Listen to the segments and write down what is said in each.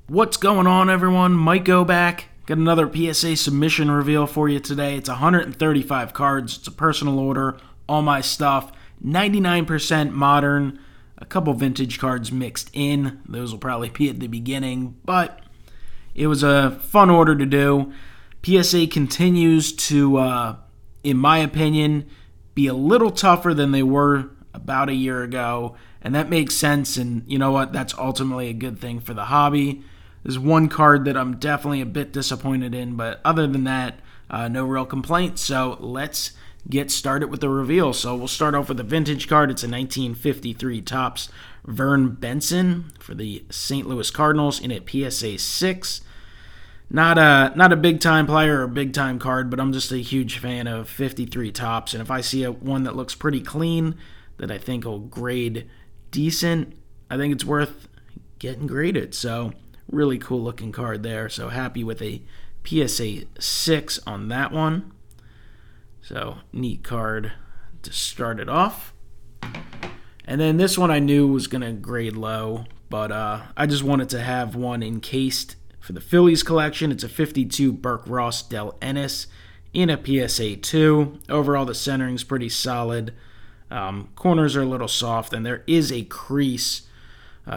What's going on, everyone? MikeO back. Got another PSA submission reveal for you today. It's 135 cards. It's a personal order. All my stuff. 99% modern. A couple vintage cards mixed in. Those will probably be at the beginning, but it was a fun order to do. PSA continues to, in my opinion, be a little tougher than they were about a year ago, and that makes sense, and you know what? That's ultimately a good thing for the hobby. There's one card that I'm definitely a bit disappointed in, but other than that, no real complaints. So let's get started with the reveal. So we'll start off with a vintage card. It's a 1953 Topps Vern Benson for the St. Louis Cardinals in a PSA 6. Not a big-time player or a big-time card, but I'm just a huge fan of 53 Topps, and if I see one that looks pretty clean that I think will grade decent, I think it's worth getting graded. So really cool looking card there. So happy with a PSA 6 on that one. So neat card to start it off. And then this one I knew was going to grade low, but I just wanted to have one encased for the Phillies collection. It's a 52 Burke Ross Del Ennis in a PSA 2. Overall, the centering's pretty solid. Corners are a little soft, and there is a crease,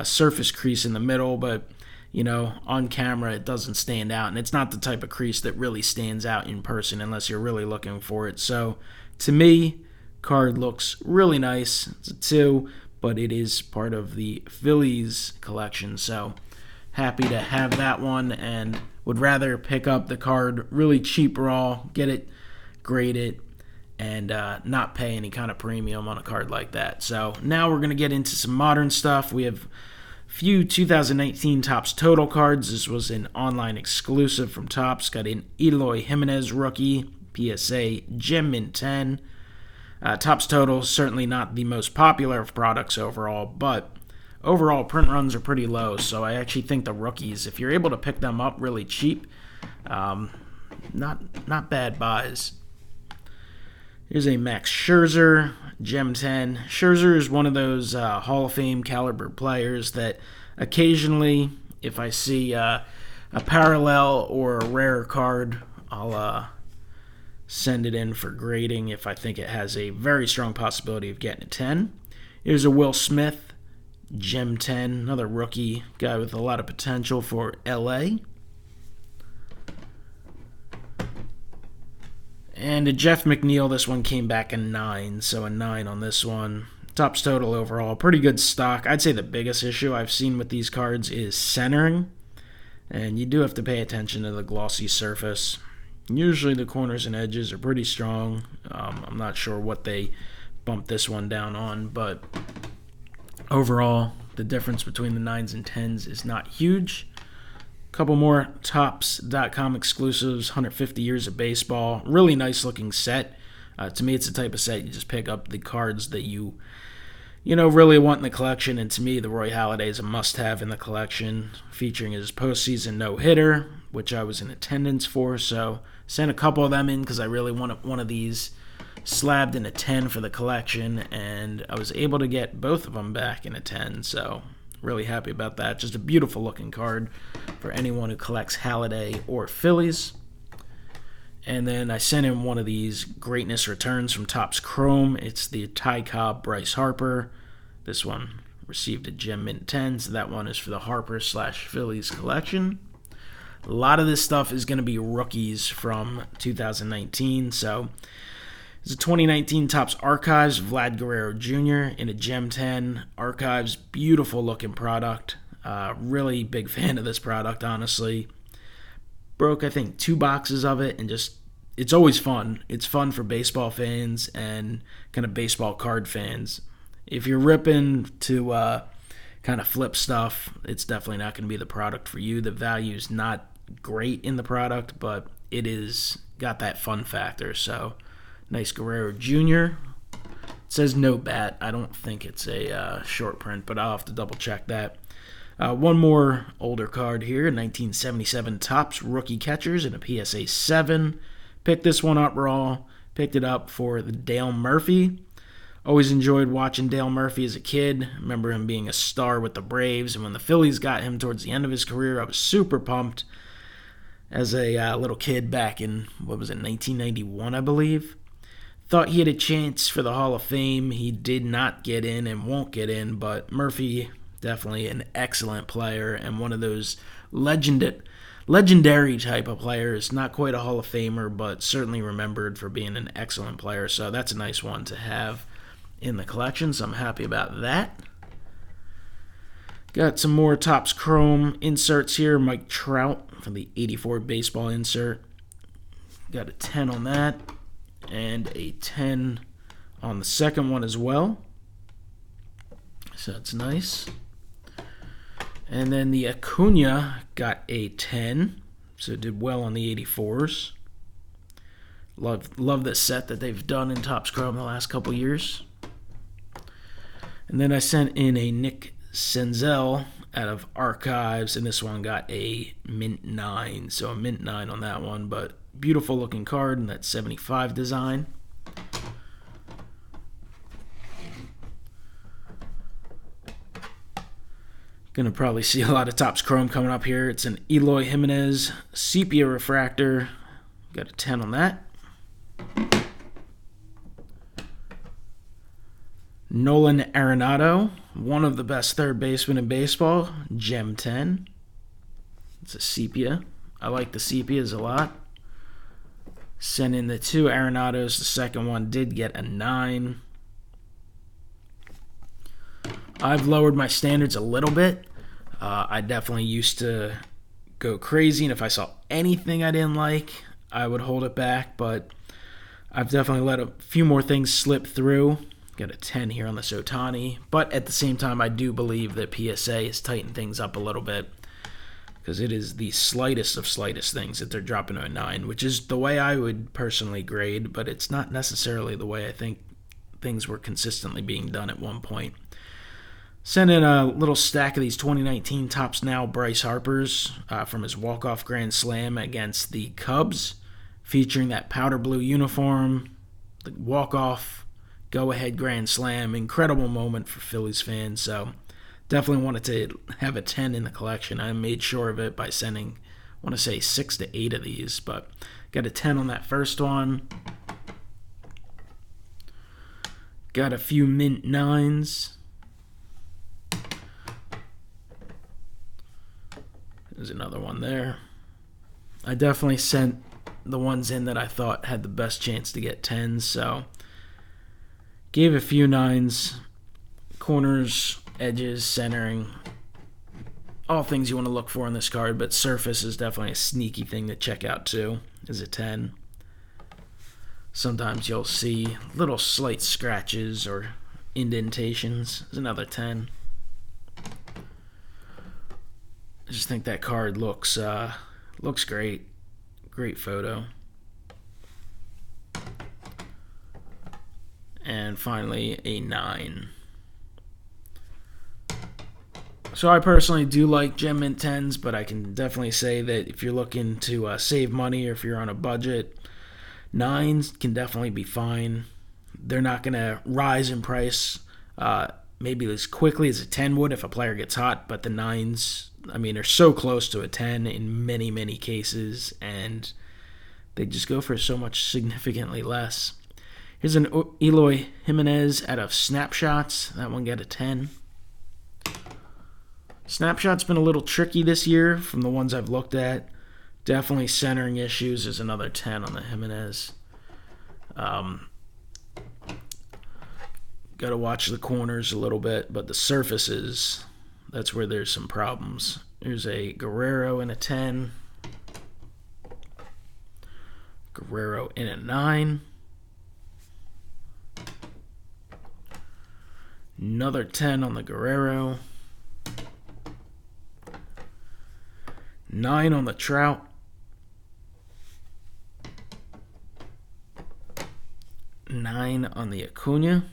surface crease in the middle, but you know, on camera it doesn't stand out, and it's not the type of crease that really stands out in person unless you're really looking for it. So to me, card looks really nice. It's a 2, but it is part of the Phillies collection, so happy to have that one, and would rather pick up the card really cheap raw, get it graded, and not pay any kind of premium on a card like that. So now we're going to get into some modern stuff. We have few 2019 Topps Total cards. This was an online exclusive from Topps. Got an Eloy Jimenez rookie, PSA Gem Mint 10. Topps Total, certainly not the most popular of products overall, but overall print runs are pretty low, so I actually think the rookies, if you're able to pick them up really cheap, not bad buys. Here's a Max Scherzer, Gem 10. Scherzer is one of those Hall of Fame caliber players that occasionally, if I see a parallel or a rare card, I'll send it in for grading if I think it has a very strong possibility of getting a 10. Here's a Will Smith, Gem 10, another rookie guy with a lot of potential for LA. And a Jeff McNeil, this one came back a 9, so a 9 on this one. Topps Total overall, pretty good stock. I'd say the biggest issue I've seen with these cards is centering, and you do have to pay attention to the glossy surface. Usually the corners and edges are pretty strong. I'm not sure what they bumped this one down on, but overall, the difference between the 9s and 10s is not huge. Couple more Topps.com exclusives, 150 Years of Baseball. Really nice looking set. To me, it's the type of set you just pick up the cards that you really want in the collection. And to me, the Roy Halladay is a must-have in the collection, featuring his postseason no-hitter, which I was in attendance for. So sent a couple of them in because I really wanted one of these slabbed in a 10 for the collection, and I was able to get both of them back in a 10. So really happy about that. Just a beautiful looking card for anyone who collects Halladay or Phillies. And then I sent him one of these Greatness Returns from Topps Chrome. It's the Ty Cobb Bryce Harper. This one received a Gem Mint 10, so that one is for the Harper/Phillies collection. A lot of this stuff is going to be rookies from 2019, so it's a 2019 Topps Archives Vlad Guerrero Jr. in a Gem 10. Archives, beautiful looking product. Really big fan of this product, honestly. Broke, I think, 2 boxes of it, and just, it's always fun. It's fun for baseball fans and kind of baseball card fans. If you're ripping to kind of flip stuff, it's definitely not going to be the product for you. The value's not great in the product, but it is got that fun factor, so nice Guerrero Jr. It says no bat. I don't think it's a short print, but I'll have to double check that. One more older card here, 1977 Topps Rookie Catchers in a PSA 7. Picked this one up raw. Picked it up for the Dale Murphy. Always enjoyed watching Dale Murphy as a kid. I remember him being a star with the Braves, and when the Phillies got him towards the end of his career, I was super pumped as a little kid back in, 1991, I believe. Thought he had a chance for the Hall of Fame. He did not get in and won't get in, but Murphy, definitely an excellent player and one of those legendary type of players. Not quite a Hall of Famer, but certainly remembered for being an excellent player. So that's a nice one to have in the collection, so I'm happy about that. Got some more Topps Chrome inserts here. Mike Trout for the 84 baseball insert. Got a 10 on that, and a 10 on the second one as well. So that's nice. And then the Acuna got a 10, so did well on the 84s. Love this set that they've done in Topps Chrome the last couple years. And then I sent in a Nick Senzel out of Archives, and this one got a mint 9. So a mint 9 on that one, but beautiful looking card in that 75 design. Gonna probably see a lot of Topps Chrome coming up here. It's an Eloy Jimenez sepia refractor. Got a 10 on that. Nolan Arenado, one of the best third basemen in baseball, Gem 10. It's a sepia. I like the sepias a lot. Sent in the 2 Arenados. The second one did get a 9. I've lowered my standards a little bit. I definitely used to go crazy, and if I saw anything I didn't like, I would hold it back, but I've definitely let a few more things slip through. Got a 10 here on the Sotani, but at the same time, I do believe that PSA has tightened things up a little bit, because it is the slightest of slightest things that they're dropping to a 9, which is the way I would personally grade, but it's not necessarily the way I think things were consistently being done at one point. Sent in a little stack of these 2019 Topps Now Bryce Harpers from his walk-off grand slam against the Cubs, featuring that powder blue uniform, the walk-off go-ahead grand slam. Incredible moment for Phillies fans, so definitely wanted to have a 10 in the collection. I made sure of it by sending, I want to say 6 to 8 of these, but got a 10 on that first one. Got a few mint 9s. There's another one there. I definitely sent the ones in that I thought had the best chance to get 10s, so gave a few 9s. Corners, edges, centering, all things you want to look for in this card, but surface is definitely a sneaky thing to check out too, is a 10. Sometimes you'll see little slight scratches or indentations. Is another 10. I just think that card looks great. Great photo. And finally, a 9. So I personally do like Gem Mint 10s, but I can definitely say that if you're looking to save money or if you're on a budget, 9s can definitely be fine. They're not going to rise in price maybe as quickly as a 10 would if a player gets hot, but the 9s, I mean, are so close to a 10 in many, many cases, and they just go for so much significantly less. Here's an Eloy Jimenez out of Snapshots. That one got a 10. Snapshot's been a little tricky this year from the ones I've looked at. Definitely centering issues. There's another 10 on the Jimenez. Got to watch the corners a little bit, but the surfaces, that's where there's some problems. Here's a Guerrero in a 10. Guerrero in a 9. Another 10 on the Guerrero. 9 on the Trout. 9 on the Acuna.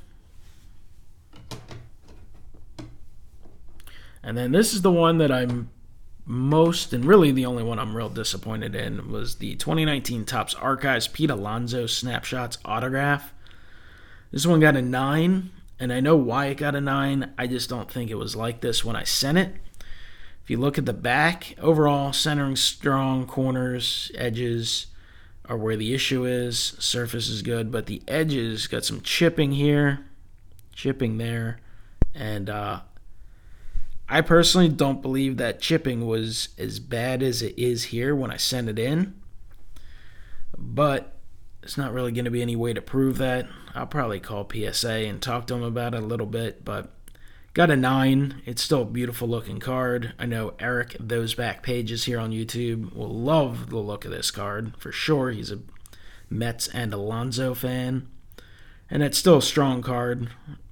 And then this is the one that I'm most, and really the only one I'm real disappointed in, was the 2019 Topps Archives Pete Alonso Snapshots autograph. This one got a 9, and I know why it got a 9. I just don't think it was like this when I sent it. If you look at the back, overall centering strong, corners, edges are where the issue is. Surface is good, but the edges got some chipping here, chipping there, and I personally don't believe that chipping was as bad as it is here when I sent it in, but it's not really going to be any way to prove that. I'll probably call PSA and talk to them about it a little bit, but got a 9. It's still a beautiful looking card. I know Eric, Those Back Pages here on YouTube, will love the look of this card for sure. He's a Mets and Alonso fan, and it's still a strong card.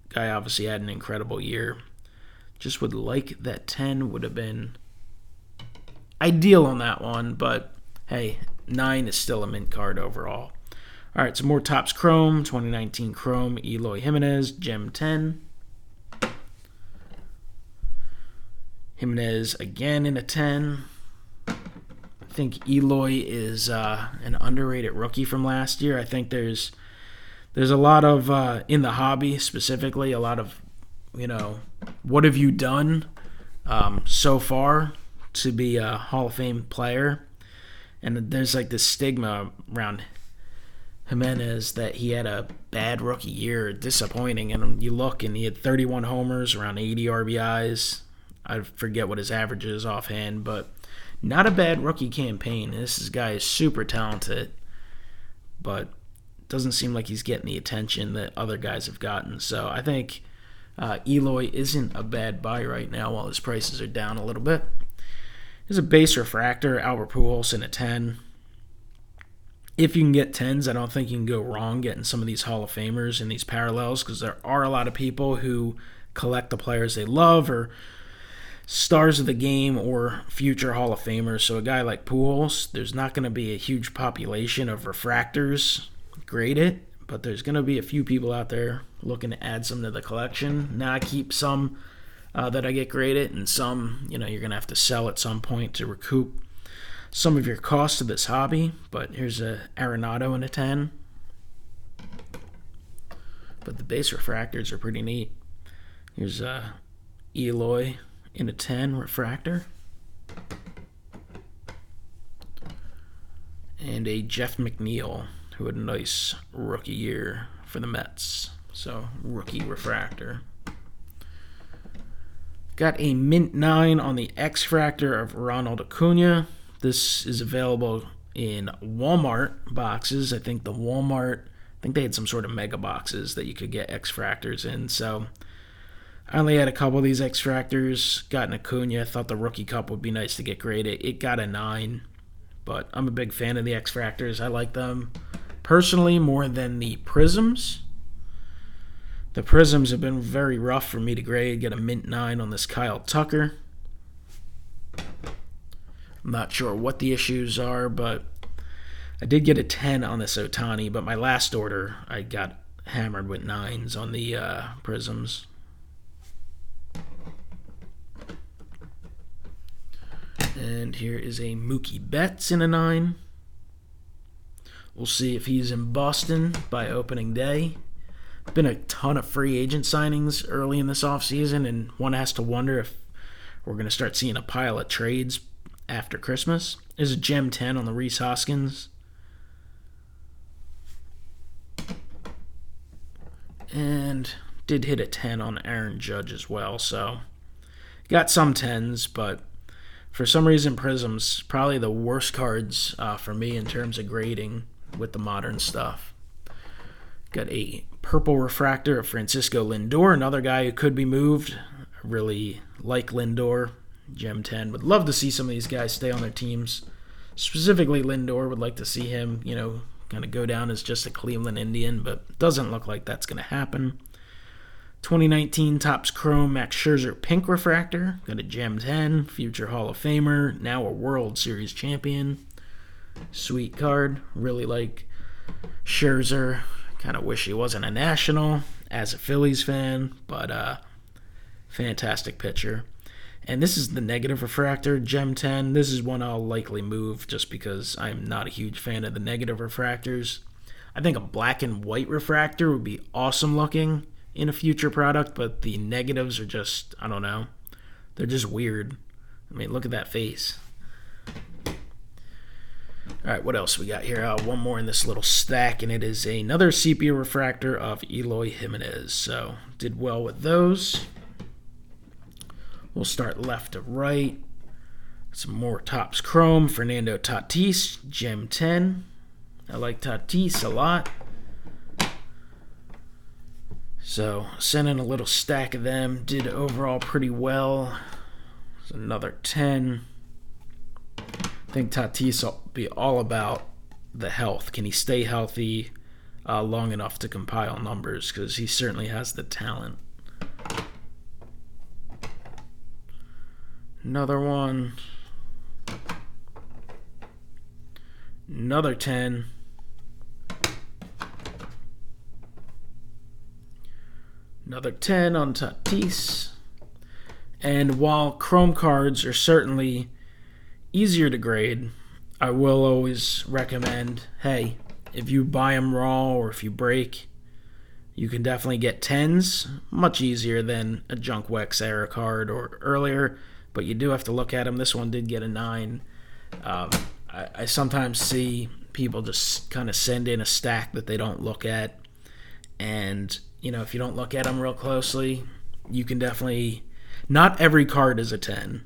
Guy obviously had an incredible year. Just would like that 10 would have been ideal on that one, but hey, 9 is still a mint card overall. All right, some more Topps Chrome, 2019 Chrome, Eloy Jimenez, Gem 10. Jimenez again in a 10. I think Eloy is an underrated rookie from last year. I think there's a lot of, in the hobby specifically, a lot of, what have you done so far to be a Hall of Fame player? And there's like this stigma around Jimenez that he had a bad rookie year, disappointing. And you look, and he had 31 homers, around 80 RBIs. I forget what his average is offhand, but not a bad rookie campaign. This guy is super talented, but doesn't seem like he's getting the attention that other guys have gotten. So I think Eloy isn't a bad buy right now while his prices are down a little bit. There's a base refractor, Albert Pujols in a 10. If you can get 10s, I don't think you can go wrong getting some of these Hall of Famers in these parallels, because there are a lot of people who collect the players they love or stars of the game or future Hall of Famers. So a guy like Pujols, there's not going to be a huge population of refractors graded, but there's going to be a few people out there looking to add some to the collection. Now I keep some that I get graded, and some, you're going to have to sell at some point to recoup some of your costs of this hobby. But here's a Arenado in a 10. But the base refractors are pretty neat. Here's a Eloy in a 10 refractor. And a Jeff McNeil, who had a nice rookie year for the Mets. So, rookie refractor. Got a mint 9 on the X-Fractor of Ronald Acuna. This is available in Walmart boxes. I think they had some sort of mega boxes that you could get X-Fractors in. So, I only had a couple of these X-Fractors. Got an Acuna. Thought the rookie cup would be nice to get graded. It got a 9. But I'm a big fan of the X-Fractors. I like them personally more than the Prisms. The Prisms have been very rough for me to grade. Get a mint 9 on this Kyle Tucker. I'm not sure what the issues are, but I did get a 10 on this Ohtani. But my last order, I got hammered with 9s on the Prisms. And here is a Mookie Betts in a 9. We'll see if he's in Boston by opening day. Been a ton of free agent signings early in this offseason, and one has to wonder if we're going to start seeing a pile of trades after Christmas. There's a Gem 10 on the Rhys Hoskins. And did hit a 10 on Aaron Judge as well, so got some 10s, but for some reason, Prisms probably the worst cards for me in terms of grading with the modern stuff. Got a purple refractor of Francisco Lindor, another guy who could be moved. I really like Lindor. Gem 10. Would love to see some of these guys stay on their teams. Specifically, Lindor would like to see him, kind of go down as just a Cleveland Indian, but doesn't look like that's going to happen. 2019 Topps Chrome Max Scherzer pink refractor. Got a Gem 10, future Hall of Famer, now a World Series champion. Sweet card. Really like Scherzer. Kind of wish he wasn't a National as a Phillies fan, but fantastic pitcher. And this is the negative refractor, Gem 10. This is one I'll likely move just because I'm not a huge fan of the negative refractors. I think a black and white refractor would be awesome looking in a future product, but the negatives are just, I don't know. They're just weird. I mean, look at that face. All right, what else we got here? One more in this little stack, and it is another sepia refractor of Eloy Jimenez. So, did well with those. We'll start left to right. Some more Topps Chrome. Fernando Tatis, Gem 10. I like Tatis a lot. So, sent in a little stack of them. Did overall pretty well. It's another 10. I think Tatis will be all about the health. Can he stay healthy long enough to compile numbers? Because he certainly has the talent. Another one. Another 10. Another 10 on Tatis. And while Chrome cards are certainly easier to grade, I will always recommend, hey, if you buy them raw or if you break, you can definitely get 10s. Much easier than a Junk Wax era card or earlier, but you do have to look at them. This one did get a 9. I sometimes see people just kind of send in a stack that they don't look at, and if you don't look at them real closely, you can definitely, not every card is a 10.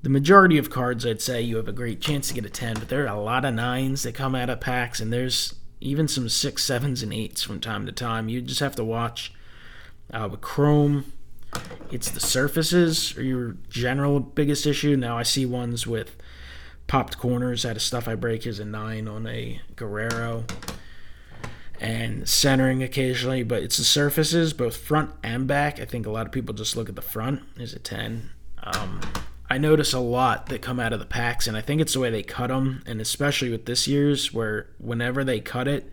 The majority of cards, I'd say you have a great chance to get a 10, but there are a lot of 9s that come out of packs, and there's even some 6, 7s, and 8s from time to time. You just have to watch. With Chrome, it's the surfaces are your general biggest issue. Now I see ones with popped corners out of stuff I break. Here's a 9 on a Guerrero. And centering occasionally, but it's the surfaces, both front and back. I think a lot of people just look at the front. There's a 10. I notice a lot that come out of the packs, and I think it's the way they cut them, and especially with this year's, where whenever they cut it,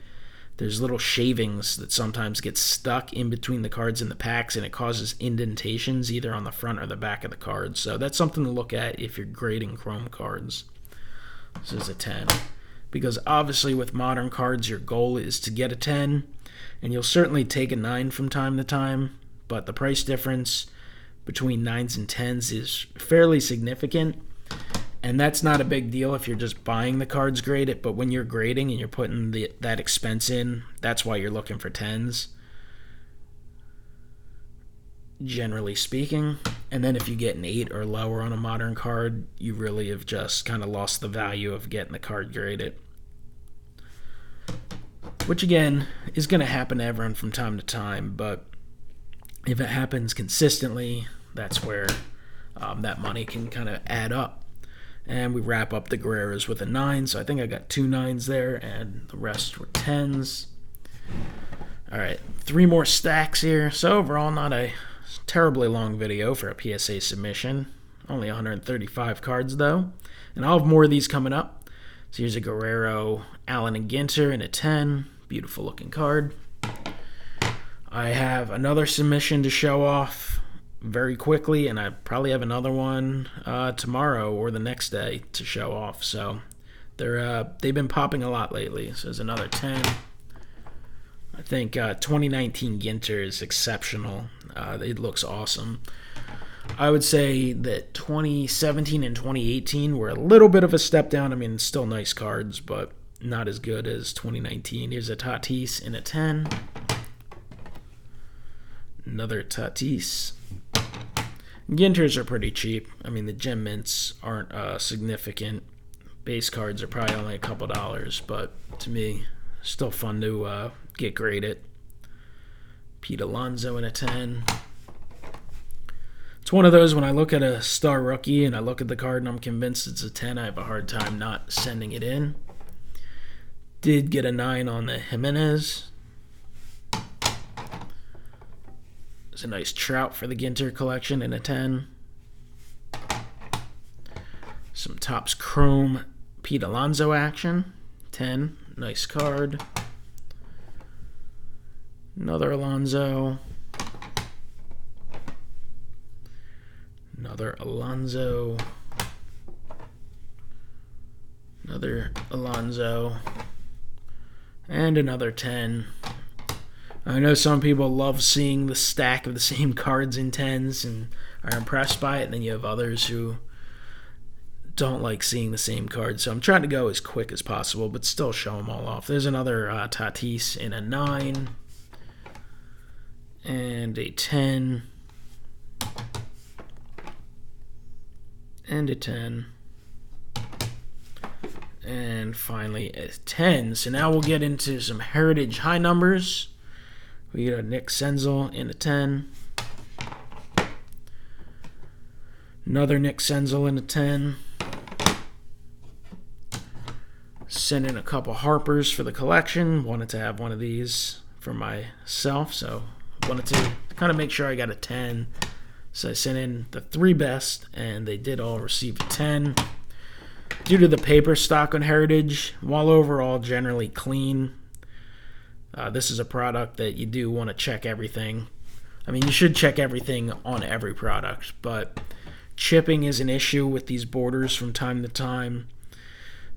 there's little shavings that sometimes get stuck in between the cards and the packs, and it causes indentations either on the front or the back of the cards. So that's something to look at if you're grading Chrome cards. This is a 10. Because obviously with modern cards, your goal is to get a 10, and you'll certainly take a 9 from time to time, but the price difference between 9s and 10s is fairly significant, and that's not a big deal if you're just buying the cards graded, but when you're grading and you're putting that expense in, that's why you're looking for 10s, generally speaking. And then if you get an 8 or lower on a modern card, you really have just kind of lost the value of getting the card graded, which again is going to happen to everyone from time to time, but if it happens consistently, that's where that money can kind of add up. And we wrap up the Guerreros with a 9, so I think I got 2 9s there, and the rest were 10s. All right, 3 more stacks here. So overall, not a terribly long video for a PSA submission. Only 135 cards, though. And I'll have more of these coming up. So here's a Guerrero, Allen, and Ginter in a 10. Beautiful looking card. I have another submission to show off very quickly, and I probably have another one tomorrow or the next day to show off. So they've been popping a lot lately. So there's another 10. I think 2019 Ginter is exceptional. It looks awesome. I would say that 2017 and 2018 were a little bit of a step down. I mean, still nice cards, but not as good as 2019. Here's a Tatis in a 10. Another Tatis. Ginters are pretty cheap. I mean, the gem mints aren't significant. Base cards are probably only a couple dollars, but to me, still fun to get graded. Pete Alonso in a 10. It's one of those when I look at a star rookie and I look at the card and I'm convinced it's a 10, I have a hard time not sending it in. Did get a 9 on the Jimenez. It's a nice Trout for the Ginter collection in a 10. Some Topps Chrome Pete Alonso action. 10. Nice card. Another Alonso. Another Alonso. Another Alonso. And another 10. I know some people love seeing the stack of the same cards in 10s and are impressed by it, and then you have others who don't like seeing the same cards. So I'm trying to go as quick as possible, but still show them all off. There's another Tatis in a 9. And a 10. And a 10. And finally a 10. So now we'll get into some Heritage high numbers. We get a Nick Senzel in a 10. Another Nick Senzel in a 10. Sent in a couple Harpers for the collection. Wanted to have one of these for myself, so wanted to kind of make sure I got a 10. So I sent in the 3 best, and they did all receive a 10. Due to the paper stock on Heritage, while overall generally clean, this is a product that you do want to check everything. I mean, you should check everything on every product, but chipping is an issue with these borders from time to time.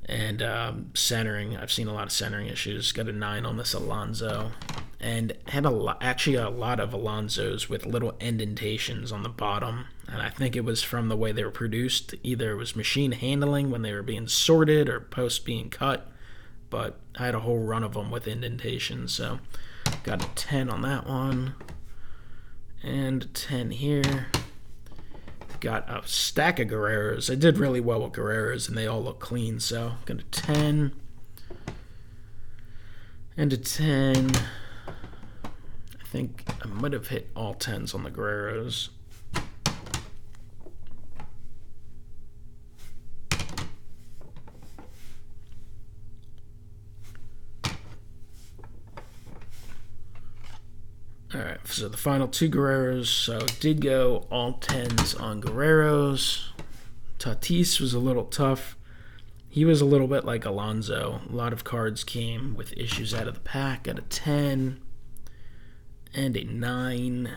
And centering, I've seen a lot of centering issues. Got a 9 on this Alonso, and had actually a lot of Alonsos with little indentations on the bottom. And I think it was from the way they were produced. Either it was machine handling when they were being sorted or post being cut. But I had a whole run of them with indentations, so got a 10 on that one, and a 10 here. Got a stack of Guerreros. I did really well with Guerreros, and they all look clean, so got a 10 and a 10. I think I might have hit all 10s on the Guerreros. Alright, so the final 2 Guerreros. So it did go all 10s on Guerreros. Tatis was a little tough. He was a little bit like Alonso. A lot of cards came with issues out of the pack. Got a 10 and a 9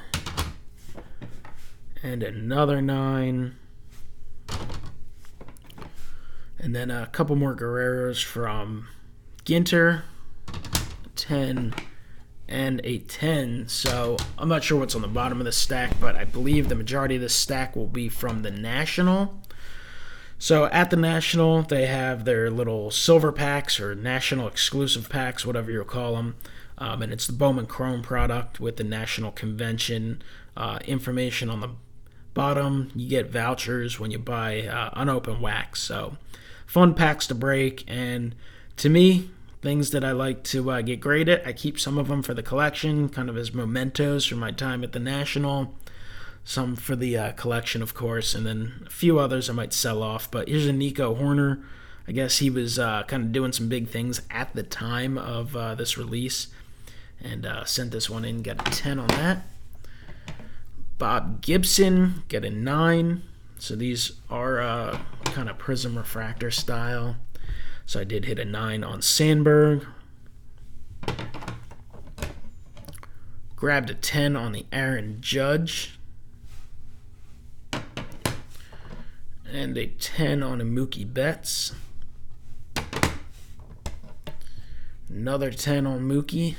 and another 9. And then a couple more Guerreros from Ginter. 10 and a 10. So I'm not sure what's on the bottom of this stack, but I believe the majority of this stack will be from the National. So at the National, they have their little silver packs or National exclusive packs, whatever you'll call them. And it's the Bowman Chrome product with the National Convention information on the bottom. You get vouchers when you buy unopened wax. So fun packs to break. And to me, things that I like to get graded, I keep some of them for the collection, kind of as mementos from my time at the National. Some for the collection, of course, and then a few others I might sell off. But here's a Nico Horner. I guess he was kind of doing some big things at the time of this release, and sent this one in, got a 10 on that. Bob Gibson, got a 9. So these are kind of prism refractor style. So I did hit a 9 on Sandberg. Grabbed a 10 on the Aaron Judge. And a 10 on a Mookie Betts. Another 10 on Mookie.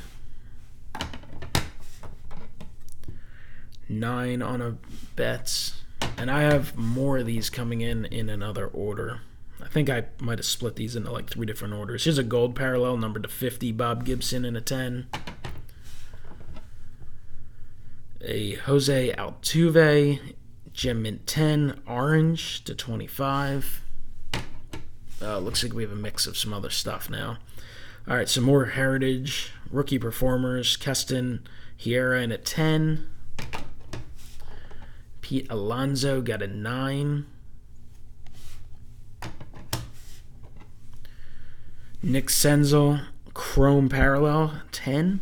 9 on a Betts. And I have more of these coming in another order. I think I might have split these into like 3 different orders. Here's a gold parallel, numbered to 50, Bob Gibson in a 10. A Jose Altuve, Gem Mint 10, orange to 25. Looks like we have a mix of some other stuff now. All right, some more Heritage rookie performers. Keston Hiura in a 10. Pete Alonso got a 9. Nick Senzel, Chrome Parallel, 10.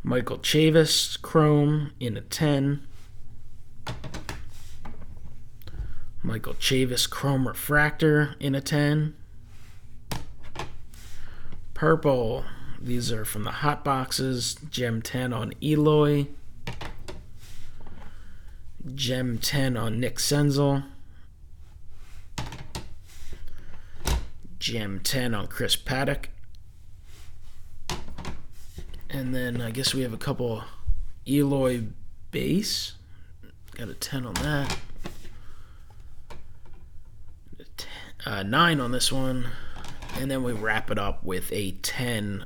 Michael Chavis, Chrome in a 10. Michael Chavis, Chrome Refractor in a 10. Purple, these are from the Hot Boxes. Gem 10 on Eloy. Gem 10 on Nick Senzel. Gem 10 on Chris Paddock. And then I guess we have a couple Eloy base. Got a 10 on that. 9 on this one. And then we wrap it up with a 10